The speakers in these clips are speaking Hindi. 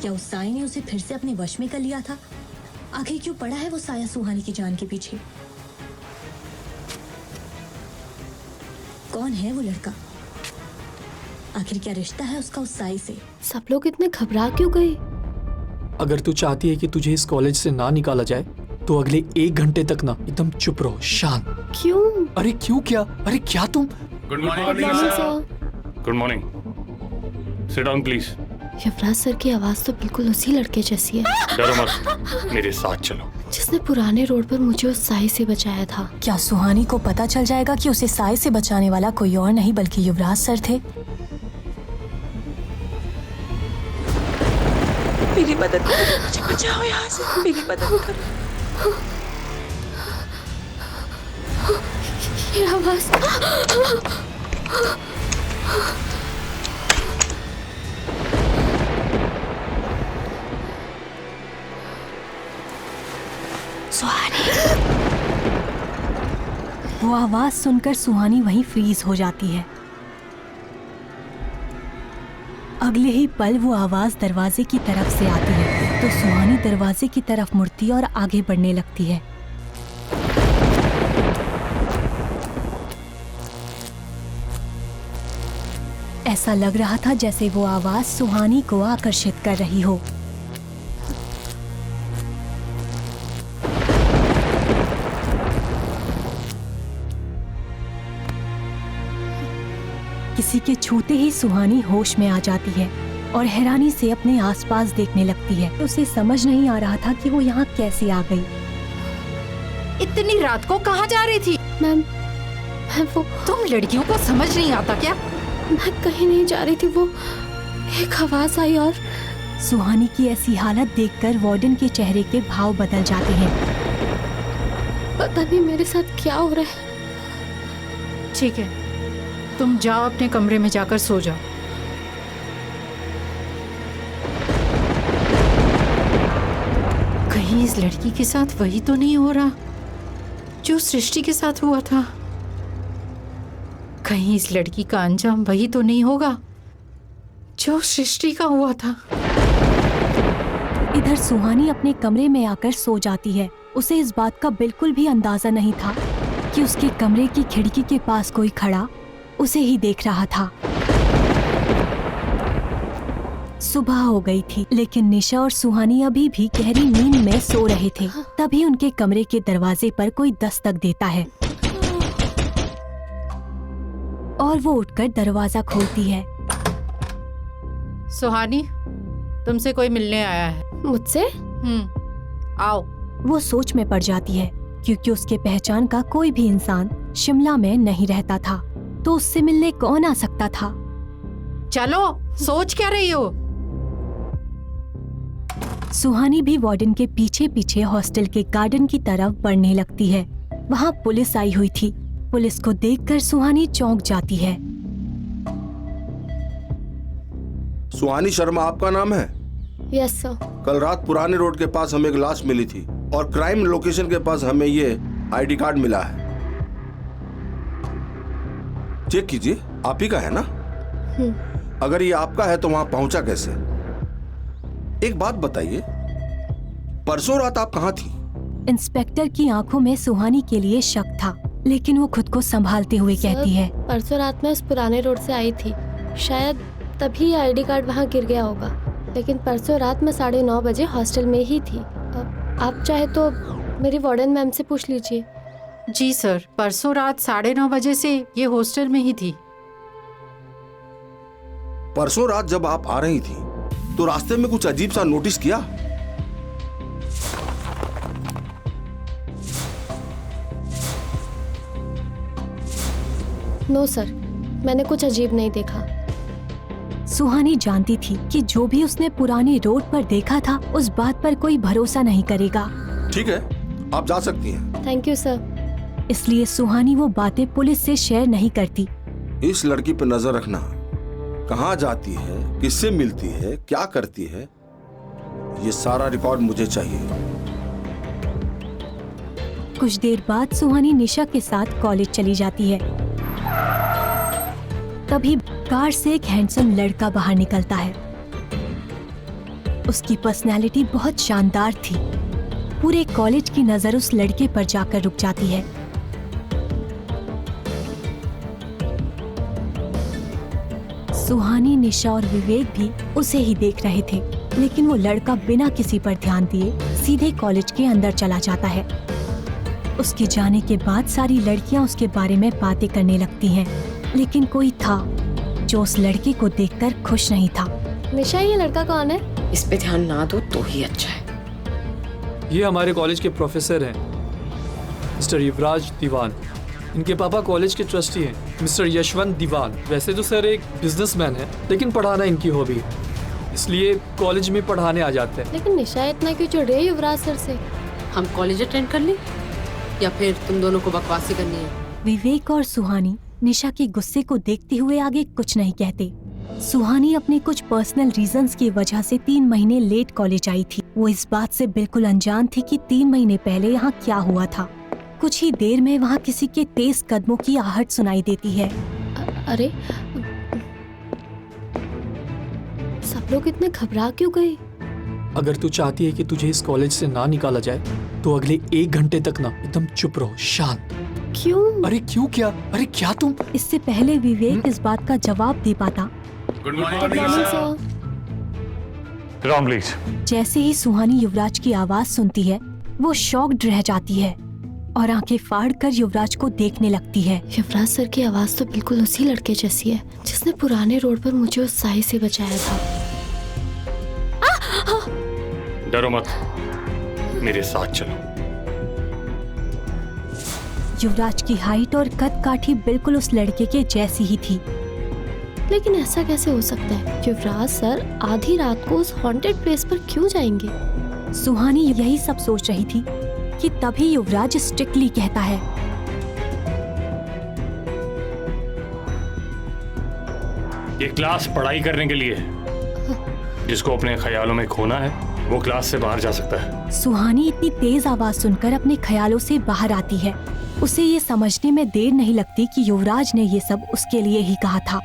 क्या उस साये ने उसे फिर से अपने वश में कर लिया था? आखिर क्यों पड़ा है वो साया सुहानी की जान के पीछे? कौन है वो लड़का? आखिर क्या रिश्ता है उसका उस साये से? सब लोग इतने घबरा क्यों गए? अगर तू चाहती है कि तुझे इस कॉलेज से ना निकाला जाए तो अगले 1 घंटे तक ना एकदम चुप रहो, शांत। क्यों? अरे क्यों क्या? अरे क्या तुम? Good morning sir. Good morning. Sit down please. Yuvraj sir की आवाज तो बिल्कुल उसी लड़के जैसी है। डरो मत, मेरे साथ चलो। जिसने पुराने रोड पर मुझे उस साये से बचाया था। क्या सुहानी को पता चल जाएगा कि उसे साये से बचाने वाला कोई और नहीं बल्कि युवराज सर थे? मेरी मदद करो, मुझे बचाओ यहाँ से, मेरी मदद करो। ये आवाज। सुहानी। वो आवाज सुनकर सुहानी वहीं फ्रीज हो जाती है। अगले ही पल वो आवाज दरवाजे की तरफ से आती है तो सुहानी दरवाजे की तरफ मुड़ती और आगे बढ़ने लगती है। ऐसा लग रहा था जैसे वो आवाज सुहानी को आकर्षित कर रही हो। किसी के छूते ही सुहानी होश में आ जाती है और हैरानी से अपने आसपास देखने लगती है। उसे समझ नहीं आ रहा था कि वो यहाँ कैसे आ गई। इतनी रात को कहाँ जा रही थी? मैम, वो तुम लड़कियों को समझ नहीं आता क्या? मैं कहीं नहीं जा रही थी। वो एक आवाज आई और सुहानी की ऐसी हालत देखकर वार्डन के चेहरे के भाव बदल जाते हैं। पता नहीं मेरे साथ क्या हो रहा है। ठीक है, तुम जाओ अपने कमरे में जाकर सो जाओ। कहीं इस लड़की के साथ वही तो नहीं हो रहा जो सृष्टि के साथ हुआ था? कहीं इस लड़की का अंजाम वही तो नहीं होगा जो सृष्टि का हुआ था? इधर सुहानी अपने कमरे में आकर सो जाती है। उसे इस बात का बिल्कुल भी अंदाजा नहीं था कि उसके कमरे की खिड़की के पास कोई खड़ा उसे ही देख रहा था। सुबह हो गई थी लेकिन निशा और सुहानी अभी भी गहरी नींद में सो रहे थे। तभी उनके कमरे के दरवाजे पर कोई दस्तक देता है और वो उठकर दरवाजा खोलती है। सुहानी, तुमसे कोई मिलने आया है। मुझसे? आओ। वो सोच में पड़ जाती है क्योंकि उसके पहचान का कोई भी इंसान शिमला में नहीं रहता था, तो उससे मिलने कौन आ सकता था? चलो, सोच क्या रही हो? सुहानी भी वार्डन के पीछे पीछे हॉस्टल के गार्डन की तरफ बढ़ने लगती है। वहाँ पुलिस आई हुई थी। पुलिस को देखकर सुहानी चौंक जाती है। सुहानी शर्मा आपका नाम है? Yes sir. कल रात पुराने रोड के पास हमें एक लाश मिली थी और क्राइम लोकेशन के पास हमें ये आईडी कार्ड मिला है। चेक कीजिए, आप ही का है ना? अगर ये आपका है तो वहां पहुंचा कैसे? एक बात बताइए, परसों रात आप कहाँ थी? इंस्पेक्टर की आंखों में सुहानी के लिए शक था, लेकिन वो खुद को संभालते हुए कहती है, परसों रात में उस पुराने रोड से आई थी। शायद तभी आईडी कार्ड वहाँ गिर गया होगा। लेकिन परसों रात में 9:30 बजे हॉस्टल में ही थी। आप चाहे तो मेरी वार्डन मैम से पूछ लीजिए। जी सर, परसों रात 9:30 बजे से ये हॉस्टल में ही थी। परसों रात जब आप आ रही थी तो रास्ते में कुछ अजीब सा नोटिस किया? नो सर, मैंने कुछ अजीब नहीं देखा। सुहानी जानती थी कि जो भी उसने पुरानी रोड पर देखा था उस बात पर कोई भरोसा नहीं करेगा। ठीक है, आप जा सकती हैं। Thank you sir. इसलिए सुहानी वो बातें पुलिस से शेयर नहीं करती। इस लड़की पर नजर रखना, कहाँ जाती है, किससे मिलती है, क्या करती है, ये सारा रिकॉर्ड मुझे चाहिए। कुछ देर बाद सुहानी निशा के साथ कॉलेज चली जाती है। तभी कार से एक हैंडसम लड़का बाहर निकलता है उसकी पर्सनैलिटी बहुत शानदार थी। पूरे कॉलेज की नजर उस लड़के पर जाकर रुक जाती है। सुहानी, निशा और विवेक भी उसे ही देख रहे थे, लेकिन वो लड़का बिना किसी पर ध्यान दिए सीधे कॉलेज के अंदर चला जाता है। उसके जाने के बाद सारी लड़कियां उसके बारे में बातें करने लगती हैं, लेकिन कोई था जो उस लड़के को देखकर खुश नहीं था। निशा, ये लड़का कौन है? इस पे ध्यान ना दो तो ही अच्छा है। ये हमारे कॉलेज के प्रोफेसर हैं, मिस्टर युवराज दीवान। इनके पापा कॉलेज के ट्रस्टी हैं, मिस्टर यशवंत दीवान। वैसे तो सर एक बिजनेसमैन है, लेकिन पढ़ाना इनकी हॉबी है, इसलिए कॉलेज में पढ़ाने आ जाते हैं। लेकिन निशा इतना क्यों चिढ़ रही है युवराज सर से? हम कॉलेज अटेंड कर लें या फिर तुम दोनों को बकवासी करनी है? विवेक और सुहानी निशा के गुस्से को देखते हुए आगे कुछ नहीं कहते। सुहानी अपने कुछ पर्सनल रीजंस की वजह से 3 महीने लेट कॉलेज आई थी। वो इस बात से बिल्कुल अनजान थी कि 3 महीने पहले यहाँ क्या हुआ था। कुछ ही देर में वहाँ किसी के तेज कदमों की आहट सुनाई देती है। अरे, सब लोग इतने घबरा क्यों गए? अगर तू चाहती है कि तुझे इस कॉलेज से ना निकाला जाए तो अगले 1 घंटे तक ना एकदम चुप रहो, शांत। क्यों? अरे क्यों क्या? अरे क्या तुम? इससे पहले विवेक इस बात का जवाब दे पाता, good good morning sir. Wrong please. जैसे ही सुहानी युवराज की आवाज सुनती है, वो शॉक्ड रह जाती है और आंखें फाड़कर युवराज को देखने लगती है। युवराज सर की आवाज तो बिल्कुल उसी लड़के जैसी है जिसने पुराने रोड पर मुझे उस साई से बचाया था। डरो मत, मेरे साथ चलो। युवराज की हाइट और कद काठी बिल्कुल उस लड़के के जैसी ही थी। लेकिन ऐसा कैसे हो सकता है? युवराज सर आधी रात को उस हॉन्टेड प्लेस पर क्यों जाएंगे? सुहानी यही सब सोच रही थी कि तभी युवराज स्ट्रिक्टली कहता है, ये क्लास पढ़ाई करने के लिए है। जिसको अपने ख्यालों में खोना है वो क्लास से बाहर जा सकता है। सुहानी इतनी तेज आवाज सुनकर अपने ख्यालों से बाहर आती है। उसे ये समझने में देर नहीं लगती कि युवराज ने ये सब उसके लिए ही कहा था।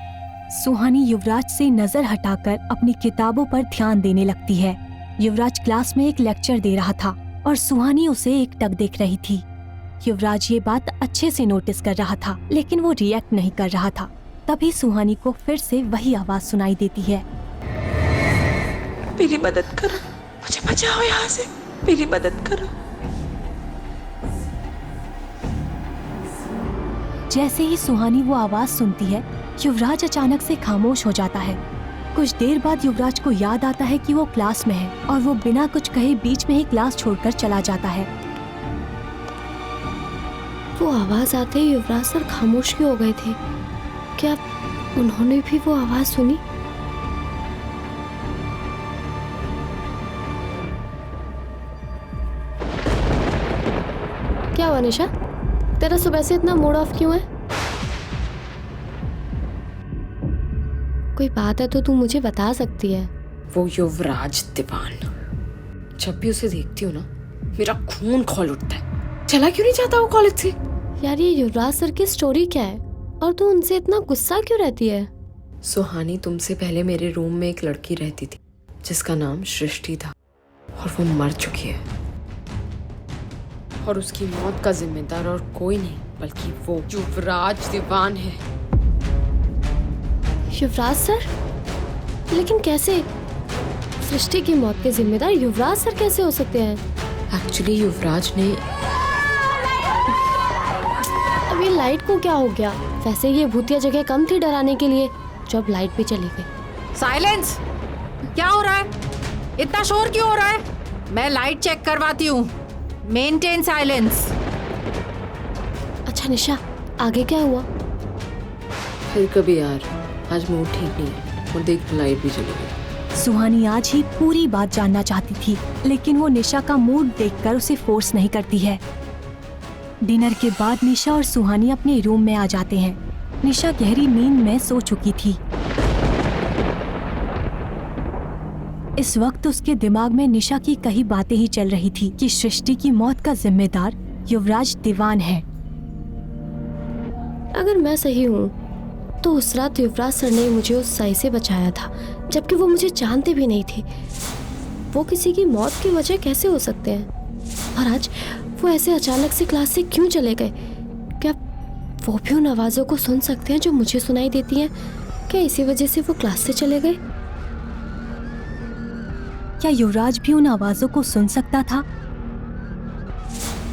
सुहानी युवराज से नजर हटाकर अपनी किताबों पर ध्यान देने लगती है। युवराज क्लास में एक लेक्चर दे रहा था और सुहानी उसे एकटक देख रही थी। युवराज ये बात अच्छे से नोटिस कर रहा था, लेकिन वो रिएक्ट नहीं कर रहा था। तभी सुहानी को फिर से वही आवाज सुनाई देती है, मेरी मदद करो, मुझे बचाओ यहाँ से, मेरी मदद करो। जैसे ही सुहानी वो आवाज सुनती है, युवराज अचानक से खामोश हो जाता है। कुछ देर बाद युवराज को याद आता है कि वो क्लास में है और वो बिना कुछ कहे बीच में ही क्लास छोड़कर चला जाता है। वो आवाज आते ही युवराज सर खामोश क्यों हो गए थे? क्या उन्होंने भी वो आवाज सुनी? क्या हुआ निशा? तेरा सुबह से इतना मूड ऑफ क्यों है? कोई बात है तो तू मुझे बता सकती है। वो युवराज दीवान, जब भी उसे देखती हूँ ना मेरा खून खौल उठता है। चला क्यों नहीं जाता वो कॉलेज से? यार, ये युवराज सर की स्टोरी क्या है और तू उनसे इतना गुस्सा क्यों रहती है? सुहानी, तुमसे पहले मेरे रूम में एक लड़की रहती थी जिसका नाम सृष्टि था और वो मर चुकी है। और उसकी मौत का जिम्मेदार और कोई नहीं बल्कि वो युवराज दीवान है। युवराज सर? लेकिन कैसे? सृष्टि की मौत के जिम्मेदार युवराज सर कैसे हो सकते हैं? एक्चुअली युवराज ने... अब ये लाइट को क्या हो गया? वैसे ये भूतिया जगह कम थी डराने के लिए, जब लाइट भी चली गई। साइलेंस! क्या हो रहा है? इतना शोर क्यों हो रहा है? मैं लाइट चेक करवाती हूँ। Maintain silence. अच्छा निशा, आगे क्या हुआ? फिर कभी यार, आज मूड ठीक नहीं है और देख लाइट भी चली गई। सुहानी आज ही पूरी बात जानना चाहती थी, लेकिन वो निशा का मूड देखकर उसे फोर्स नहीं करती है। डिनर के बाद निशा और सुहानी अपने रूम में आ जाते हैं। निशा गहरी नींद में सो चुकी थी। इस वक्त उसके दिमाग में निशा की कई बातें ही चल रही थी कि सृष्टि की मौत का जिम्मेदार युवराज दीवान है। अगर मैं सही हूँ तो उस रात युवराज सर ने मुझे उस साई से बचाया था, जबकि वो मुझे जानते भी नहीं थे। वो किसी की मौत की वजह कैसे हो सकते हैं? और आज वो ऐसे अचानक से क्लास से क्यों चले गए? क्या वो भी उन आवाज़ों को सुन सकते हैं जो मुझे सुनाई देती हैं? क्या इसी वजह से वो क्लास से चले गए? क्या युवराज भी उन आवाजों को सुन सकता था?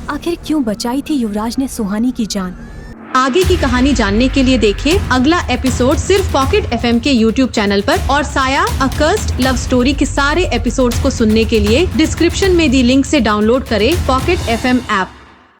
आखिर क्यों बचाई थी युवराज ने सुहानी की जान? आगे की कहानी जानने के लिए देखें अगला एपिसोड सिर्फ पॉकेट FM के YouTube चैनल पर, और साया अ कर्स्ड लव स्टोरी के सारे एपिसोड्स को सुनने के लिए डिस्क्रिप्शन में दी लिंक से डाउनलोड करें पॉकेट FM ऐप।